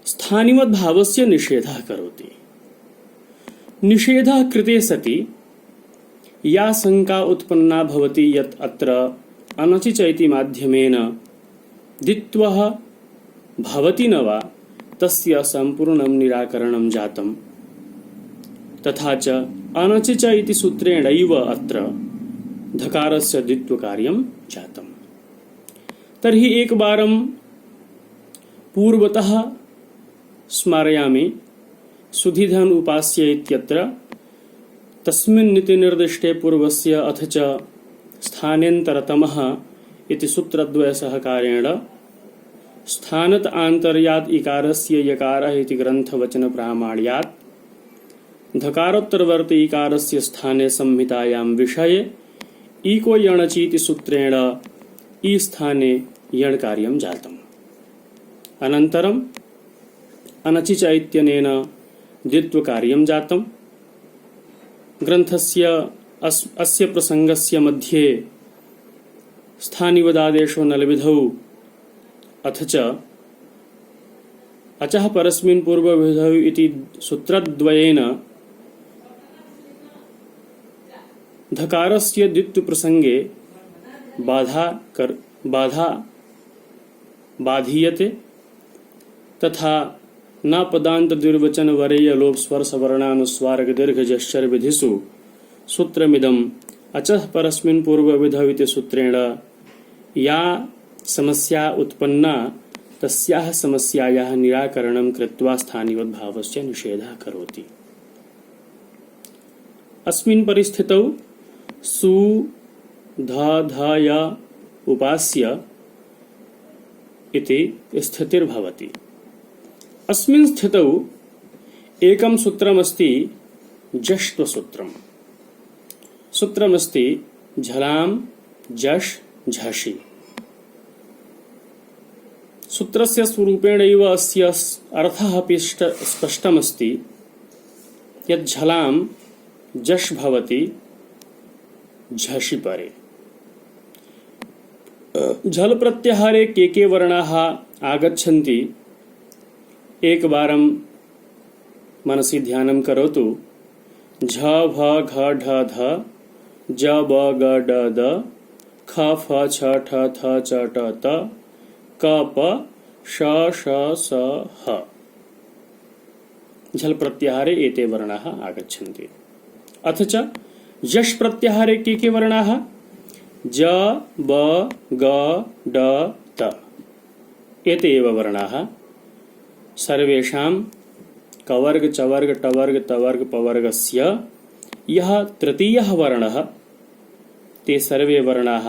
स्थानिवद्भावस्य निषेधः करोति। निषेधः कृते सति या शंका उत्पन्ना भवति यत् अत्र अनचि च इति माध्यमेन द्वित्वः भवति न वा तस्य सम्पूर्णं निराकरणं जातम्। तथा च अनचि च इति सूत्रेणैव अत्र धकारस्य द्वित्वकार्यं जातम्। तर्हि एकवारं पूर्वतः स्मारयामि। सुधिधन उपास्य इत्यत्र तस्मिन् नीति निर्दिष्टे पूर्वस्य अथ च स्थानेन्तरतमः इति सूत्रद्वय सहकारेण स्थानत आन्तर्यात् इकारस्य यकारः इति ग्रन्थवचन प्रामाण्यात् धकारोत्तरवर्ती इकारस्य स्थाने संहितायां विषये इको यणचि इति सूत्रेण ई स्थाने यण कार्यं जातम्। अनन्तरं अनचि च इत्यनेन द्वित्वकार्यं जातम्। ग्रन्थस्य अस्य प्रसङ्गस्य मध्ये स्थानिवदादेशो नलविधौ अथ च अचः परस्मिन् पूर्वविधौ इति सूत्रद्वयेन धकारस्य द्वित्वप्रसङ्गे बाधा बाधीयते। तथा न पदांत द्विर्वचन वरेय लोप स्वर सवर्णानुस्वारक दीर्घ जश्चर विधिषु सूत्रमिदं अचः परस्मिन् पूर्वविधौ इति सूत्रेण या समस्या उत्पन्ना तस्याः समस्यायाः निराकरणं कृत्वा स्थानिवद्भावस्य निषेधः करोति। अस्मिन् परिस्थितौ सु ध ध य उपास्य इति स्थितिर्भवति। अस्मिन् स्थितौ एकं सूत्रमस्ति जष्ट्वसूत्रम्। सूत्रमस्ति झलां जश् झषि। सूत्रस्य स्वरूपेणैव अस्य अर्थः अपि स्पष्टमस्ति यत् झलां जश् भवति झषि परे। झल प्रत्याहारे के वर्णाः आगच्छन्ति एकवारं मनसि ध्यानं करोतु। झ भ घ ढ ध ज ब ग ड द ख फ छ ठ थ च ट त क प श ष स ह। झल प्रत्याहारे एते वर्णाः आगच्छन्ति। अथ च यश प्रत्याहारे के वर्णाः ज ब ग ड त एते एव वर्णाः। सर्वेषां कवर्ग चवर्ग टवर्ग तवर्ग पवर्गस्य यः तृतीयः वर्णः ते सर्वे वर्णाः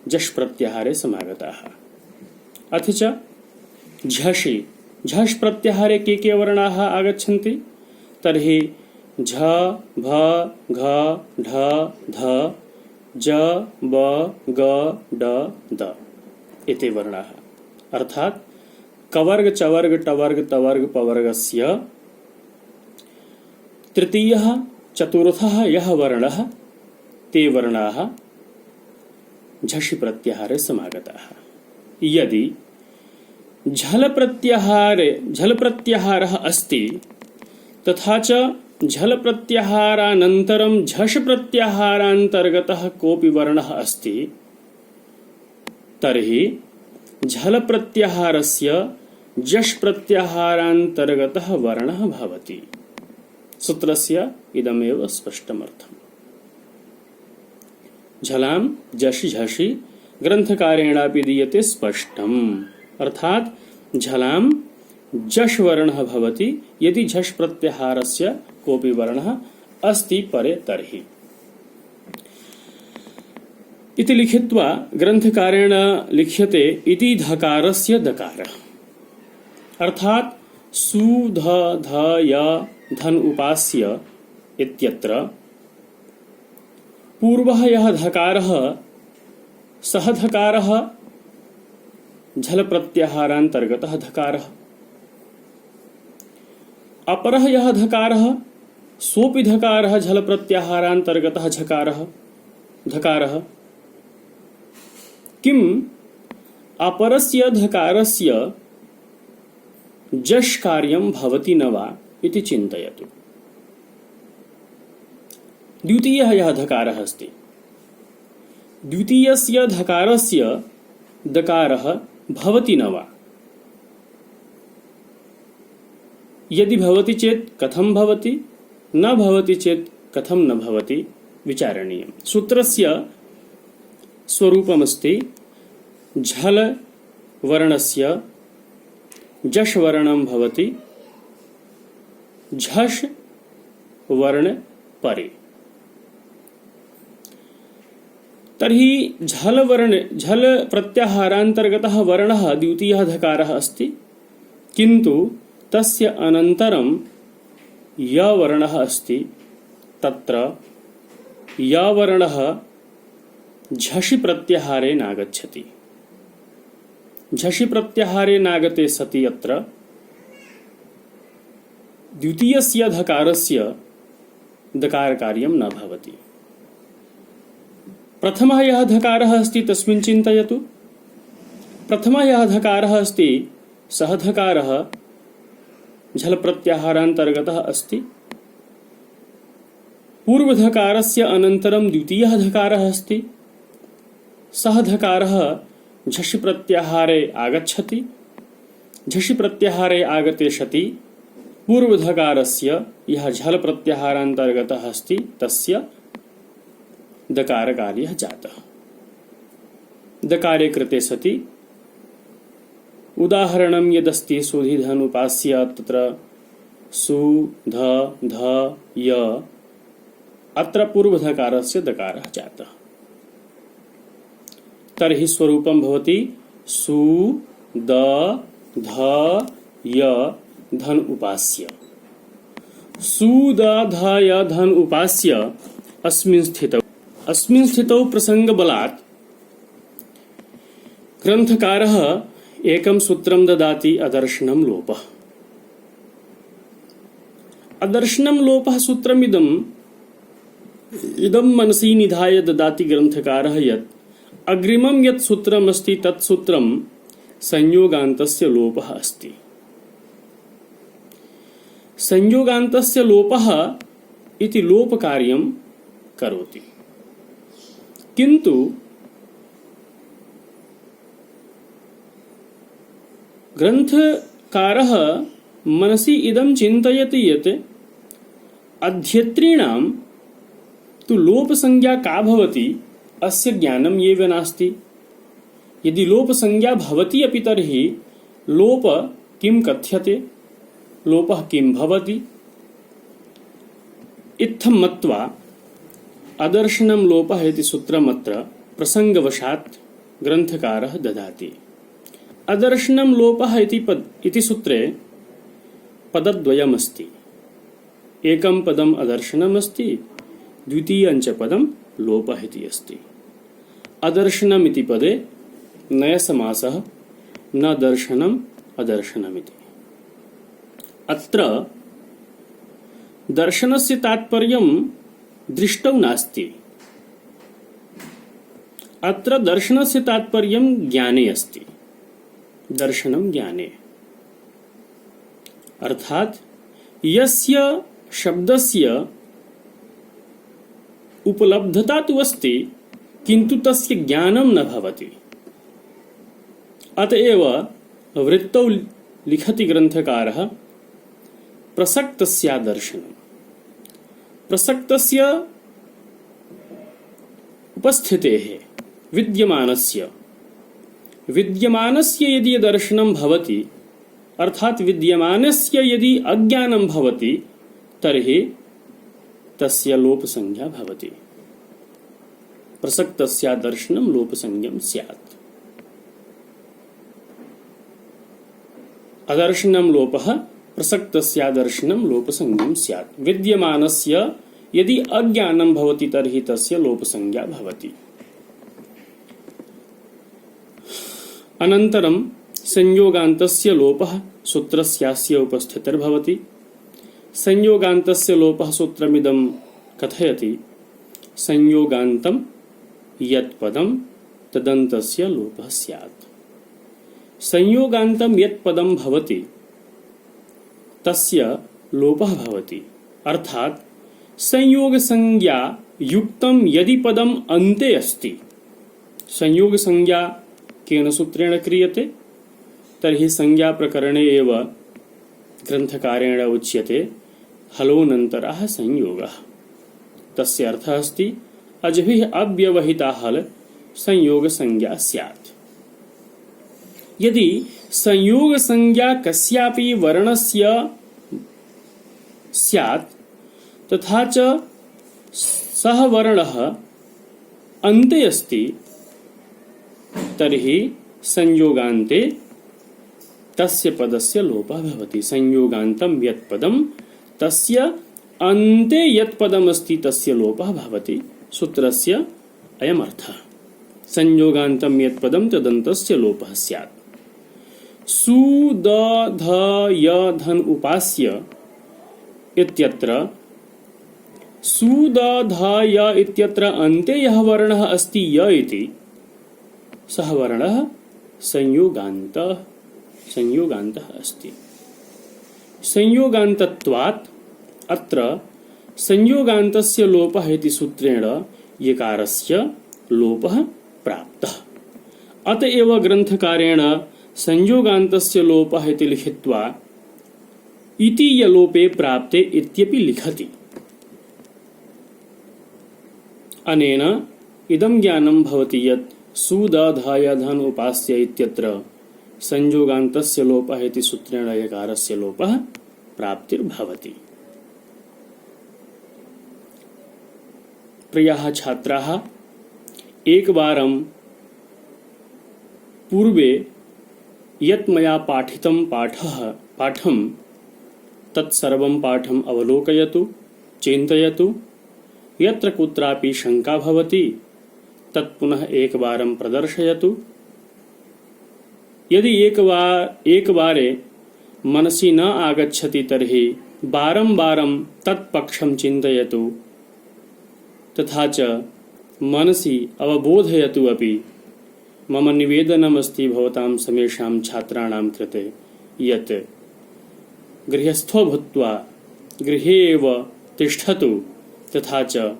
झष् प्रत्याहारे समागताः। अथ च झषि झष् प्रत्याहारे के वर्णाः आगच्छन्ति तर्हि झ भ घ ढ ध ज ब ग ड द एते वर्णाः। अर्थात् कवर्ग चवर्ग टवर्ग तवर्ग पवर्गस्य तृतीयः चतुर्थः यः वर्णः ते वर्णाः झषि प्रत्याहारे समागताः। यदि झल प्रत्याहारः अस्ति तथा च झल प्रत्याहारानन्तरं झष प्रत्याहारान्तर्गतः कोऽपि वर्णः अस्ति तर्हि झल प्रत्याहारस्य झष् प्रत्याहारान्तर्गतः वर्णः भवति। सूत्रस्य इदमेव स्पष्टमर्थम्। झलां झषि झषि ग्रन्थकारेणापि दीयते स्पष्टम्। अर्थात् झलां झष् वर्णः भवति यदि झष् प्रत्याहारस्य कोऽपि वर्णः अस्ति परे तर्हि। इति लिखित्वा ग्रन्थकारेण लिख्यते इति धकारस्य दकारः। अर्थात् सु ध ध य धन उपास्य इत्यत्र पूर्वः यः धकारः सः धकारः झल प्रत्याहारान्तर्गतः धकारः। अपरः यः धकारः सोऽपि धकारः झल प्रत्याहारान्तर्गतः धकारः। किम् अपरस्य धकारस्य जश् कार्यं भवति न वा इति चिन्तयतु। द्वितीयः यः धकारः अस्ति, द्वितीयस्य धकारस्य दकारः भवति न वा, यदि भवति चेत् कथं भवति, न भवति चेत् कथं न भवति विचारणीयम्। सूत्रस्य स्वरूपमस्ति झल वर्णस्य जश् वर्णं भवति झष् वर्ण परे। तर्हि झल प्रत्याहारान्तर्गतः वर्णः द्वितीयः धकारः अस्ति, किन्तु तस्य अनन्तरं य वर्णः अस्ति। तत्र य वर्णः झषि प्रत्याहारे नागच्छति। झषि प्रत्याहारे नागते सति अत्र द्वितीयस्य धकारस्य दकार कार्यं न भवति। प्रथमः यः धकारः अस्ति तस्मिन् चिन्तयतु। प्रथमः यः धकारः अस्ति सः धकारः झल प्रत्याहारान्तर्गतः अस्ति। पूर्वधकारस्य अनन्तरं द्वितीयः धकारः अस्ति। सः धकारः झषि प्रत्याहारे आगच्छति। झषि प्रत्याहारे आगते सति पूर्वधकारस्य यः झल प्रत्याहारान्तर्गतः अस्ति तस्य दकार कार्यः जातः। दकारे कृते सति उदाहरणं यदस्ति सुधिधनुपास्य तत्र सु ध ध य, अत्र पूर्वधकारस्य दकारः जातः। तर्हि स्वरूपं भवति सु द ध य धन उपास्य। सु द ध य धन उपास्य अस्मिन् स्थितौ प्रसंगबलात् ग्रन्थकारः एकं सूत्रं ददाति, अदर्शनं लोपः। अदर्शनं लोपः सूत्रमिदं मनसि निधाय ददाति ग्रन्थकारः यत् अग्रिमं यत् सूत्रम् अस्ति तत् सूत्रं संयोगान्तस्य लोपः अस्ति। संयोगान्तस्य लोपः इति लोपकार्यं करोति, किन्तु ग्रन्थकारः मनसि इदं चिन्तयति यत् अध्येतॄणां तु लोपसंज्ञा का भवति अस्य ज्ञानम् एव नास्ति। यदि लोपसंज्ञा भवति अपि तर्हि लोप किं कथ्यते, लोपः किं भवति इत्थं मत्वा अदर्शनं लोपः इति सूत्रमत्र प्रसंगवशात् ग्रन्थकारः ददाति। अदर्शनं लोपः इति सूत्रे पदद्वयमस्ति। एकं पदम् अदर्शनम् अस्ति, द्वितीयं च पदं लोपः इति अस्ति। अदर्शनम् इति पदे नयसमासः, न दर्शनम् अदर्शनमिति। अत्र दर्शनस्य तात्पर्यं दृष्टौ नास्ति। अत्र दर्शनस्य तात्पर्यं ज्ञाने अस्ति। दर्शनं ज्ञाने अर्थात् यस्य शब्दस्य उपलब्धता तु अस्ति किन्तु तस्य ज्ञानं न भवति। अतएव वृत्तौ लिखति ग्रन्थकारः प्रसक्तस्यादर्शनम्। प्रसक्तस्य उपस्थितेः विद्यमानस्य यदि दर्शनं भवति, अर्थात् विद्यमानस्य यदि अज्ञानं भवति तर्हि तस्य लोपसंज्ञा भवति। प्रसक्तस्यादर्शनं लोपसंज्ञं स्यात्। अदर्शनं लोपः, प्रसक्तस्यादर्शनं लोपसंज्ञं स्यात्। विद्यमानस्य यदि अज्ञानं भवति तर्हि तस्य लोपसंज्ञा भवति। अनन्तरं संयोगान्तस्य लोपः सूत्रस्यास्य उपस्थितिर्भवति। संयोगान्तस्य लोपः सूत्रमिदं कथयति संयोगान्तं यत्पदं तदन्तस्य लोपः स्यात्। संयोगान्तं यत्पदं भवति तस्य लोपः भवति। अर्थात संयोग संज्ञा युक्तम यदि पदम अन्ते अस्ति, संयोग संज्ञा केन सूत्रेण क्रियते तर्हि संज्ञा प्रकरणे एव ग्रंथकारेण उच्यते हलोनन्तरः संयोगः। तस्य अर्थः अस्ति अजभिः अव्यवहिता हल संयोग संज्ञा स्यात्। यदि संयोग संज्ञा कस्यापि वर्णस्य स्यात् तथा च सः वर्णः अन्ते अस्ति तर्हि संयोगान्ते तस्य पदस्य लोपः भवति। संयोगान्तं यत् पदं तस्य अन्ते यत् पदम् अस्ति तस्य लोपः भवति। सूत्रस्य अयम् अर्थः। संयोगान्तं यत् पदं तदन्तस्य लोपः स्यात्। सु द ध य धन उपास्य इत्यत्र सु द ध य इत्यत्र अन्ते यः वर्णः अस्ति य इति सः वर्णः संयोगान्तः अस्ति। संयोगान्तत्वात् अत्र संयोगान्तस्य लोपः इति सूत्रेण यकारस्य लोपः प्राप्तः। अतएव ग्रन्थकारेण संयोगान्तस्य लोपः इति लिखित्वा इति यलोपे प्राप्ते इत्यपि लिखति। अनेन इदं ज्ञानं भवति यत् सु द ध य धन उपास्य इत्यत्र संयोगान्तस्य लोपः इति सूत्रेण यकारस्य लोपः प्राप्तिर्भवति। प्रियाः छात्राः, एकवारं पूर्वे यत् मया पाठितं पाठं तत्सर्वं पाठम् अवलोकयतु, चिन्तयतु। यत्र कुत्रापि शङ्का भवति तत् पुनः एकवारं प्रदर्शयतु। यदि एकवारे मनसि न आगच्छति तर्हि बारं बारं तत्पक्षं चिन्तयतु तथा च मनसि अवबोधयतु अपि। मम निवेदनमस्ति भवतां समेषां छात्राणां कृते यत् गृहस्थो भूत्वा गृहे एव तिष्ठतु तथा च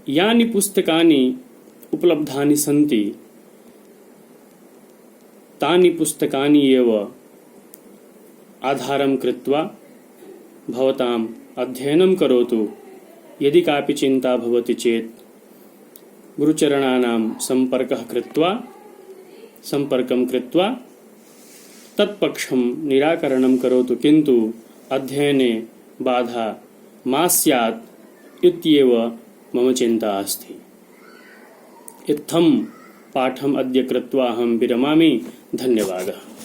यानि पुस्तकानि उपलब्धानि सन्ति तानि पुस्तकानि एव आधारं कृत्वा भवताम् अध्ययनं करोतु। यदि कापि चिन्ता भवति चेत् गुरुचरणानां सम्पर्कं कृत्वा तत्पक्षं निराकरणं करोतु, किन्तु अध्ययने बाधा मा स्यात् इत्येव मम चिन्ता अस्ति। इत्थं पाठम् अद्य कृत्वा अहं विरमामि। धन्यवादः।